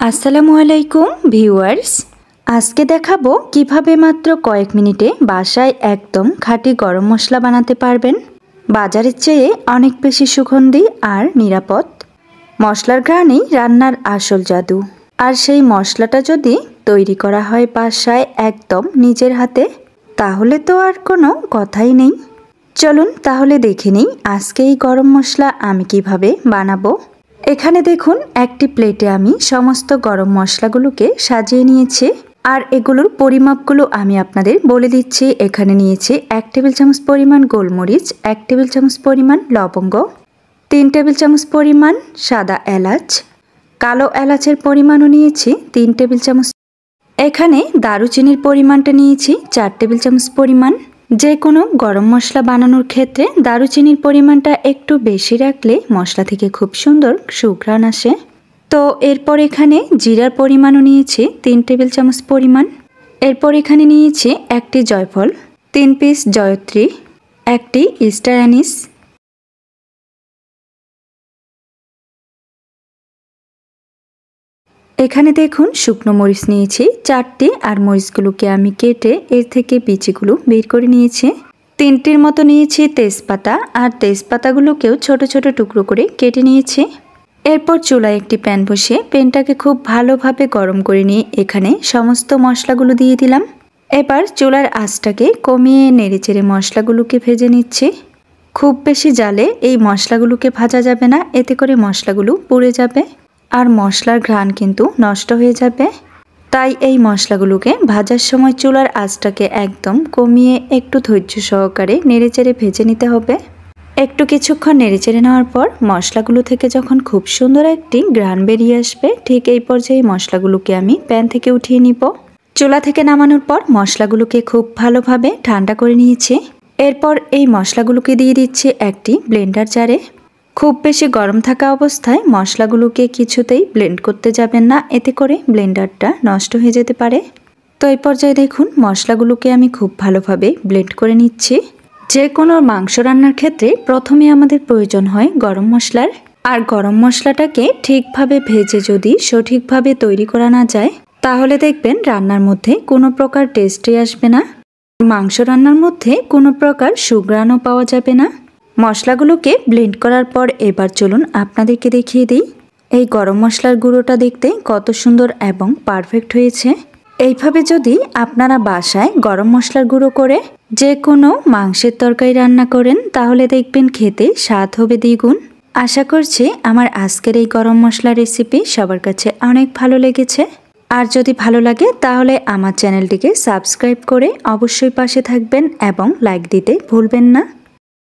আসসালামু আলাইকুম ভিউয়ার্স, আজকে দেখাবো কিভাবে মাত্র কয়েক মিনিটে বাসায় একদম খাঁটি গরম মশলা বানাতে পারবেন। বাজারের চেয়ে অনেক বেশি সুগন্ধি আর নিরাপদ। মশলার ঘ্রাণেই রান্নার আসল জাদু। আর সেই মশলাটা যদি তৈরি করা হয় বাসায় একদম নিজের হাতে, তাহলে তো আর কোনো কথাই নেই। চলুন তাহলে দেখে নিই আজকে এই গরম মশলা আমি কিভাবে বানাবো। এখানে দেখুন একটি প্লেটে আমি সমস্ত গরম মশলাগুলোকে সাজিয়ে নিয়েছি। আর এগুলোর পরিমাপগুলো আমি আপনাদের বলে দিচ্ছি। এখানে নিয়েছি 1 টেবিল চামচ পরিমাণ গোলমরিচ, 1 টেবিল চামচ পরিমাণ লবঙ্গ, 3 টেবিল চামচ পরিমাণ সাদা এলাচ, কালো এলাচের পরিমাণও নিয়েছি 3 টেবিল চামচ। এখানে দারুচিনির পরিমাণটা নিয়েছি 4 টেবিল চামচ পরিমাণ। যে কোনো গরম মশলা বানানোর ক্ষেত্রে দারুচিনির পরিমাণটা একটু বেশি রাখলে মশলা থেকে খুব সুন্দর সুঘ্রাণ আসে। তো এরপর এখানে জিরার পরিমাণও নিয়েছি 3 টেবিল চামচ পরিমাণ। এরপর এখানে নিয়েছি একটি জয়ফল, 3 পিস জয়ত্রী, একটি স্টার অ্যানিস, এখানে দেখুন শুকনো মরিচ নিয়েছি 4টি। আর মরিচগুলোকে আমি কেটে এর থেকে বিচিগুলো বের করে নিয়েছি। 3টির মতো নিয়েছি তেজপাতা, আর তেজপাতাগুলোকেও ছোট ছোট টুকরো করে কেটে নিয়েছি। এরপর চুলায় একটি প্যান বসিয়ে প্যানটাকে খুব ভালোভাবে গরম করে নিয়ে এখানে সমস্ত মশলাগুলো দিয়ে দিলাম। এবার চুলার আঁচটাকে কমিয়ে নেড়েচেড়ে মশলাগুলোকে ভেজে নিচ্ছি। খুব বেশি জালে এই মশলাগুলোকে ভাজা যাবে না, এতে করে মশলাগুলো পুড়ে যাবে আর মশলার ঘ্রাণ কিন্তু নষ্ট হয়ে যাবে। তাই এই মশলাগুলোকে ভাজার সময় চুলার আঁচটাকে একদম কমিয়ে একটু ধৈর্য সহকারে নেড়েচেড়ে ভেজে নিতে হবে। একটু কিছুক্ষণ নেড়েচেড়ে নেওয়ার পর মশলাগুলো থেকে যখন খুব সুন্দর একটি ঘ্রাণ বেরিয়ে আসবে, ঠিক এই পর্যায়ে মশলাগুলোকে আমি প্যান থেকে উঠিয়ে নিব। চুলা থেকে নামানোর পর মশলাগুলোকে খুব ভালোভাবে ঠান্ডা করে নিয়েছি। এরপর এই মশলাগুলোকে দিয়ে দিচ্ছি একটি ব্লেন্ডার জারে। খুব বেশি গরম থাকা অবস্থায় মশলাগুলোকে কিছুতেই ব্লেন্ড করতে যাবেন না, এতে করে ব্লেন্ডারটা নষ্ট হয়ে যেতে পারে। তো এই পর্যায়ে দেখুন মশলাগুলোকে আমি খুব ভালোভাবে ব্লেন্ড করে নিচ্ছি। যে কোনো মাংস রান্নার ক্ষেত্রে প্রথমে আমাদের প্রয়োজন হয় গরম মশলার। আর গরম মশলাটাকে ঠিকভাবে ভেজে যদি সঠিকভাবে তৈরি করা না যায়, তাহলে দেখবেন রান্নার মধ্যে কোনো প্রকার টেস্টই আসবে না। মাংস রান্নার মধ্যে কোনো প্রকার সুঘ্রাণও পাওয়া যাবে না। মশলাগুলোকে ব্লেন্ড করার পর এবার চলুন আপনাদেরকে দেখিয়ে দিই এই গরম মশলার গুঁড়োটা দেখতে কত সুন্দর এবং পারফেক্ট হয়েছে। এইভাবে যদি আপনারা বাসায় গরম মশলার গুঁড়ো করে যে কোনো মাংসের তরকারি রান্না করেন, তাহলে দেখবেন খেতে স্বাদ হবে দ্বিগুণ। আশা করছি আমার আজকের এই গরম মশলা রেসিপি সবার কাছে অনেক ভালো লেগেছে। আর যদি ভালো লাগে তাহলে আমার চ্যানেলটিকে সাবস্ক্রাইব করে অবশ্যই পাশে থাকবেন এবং লাইক দিতে ভুলবেন না।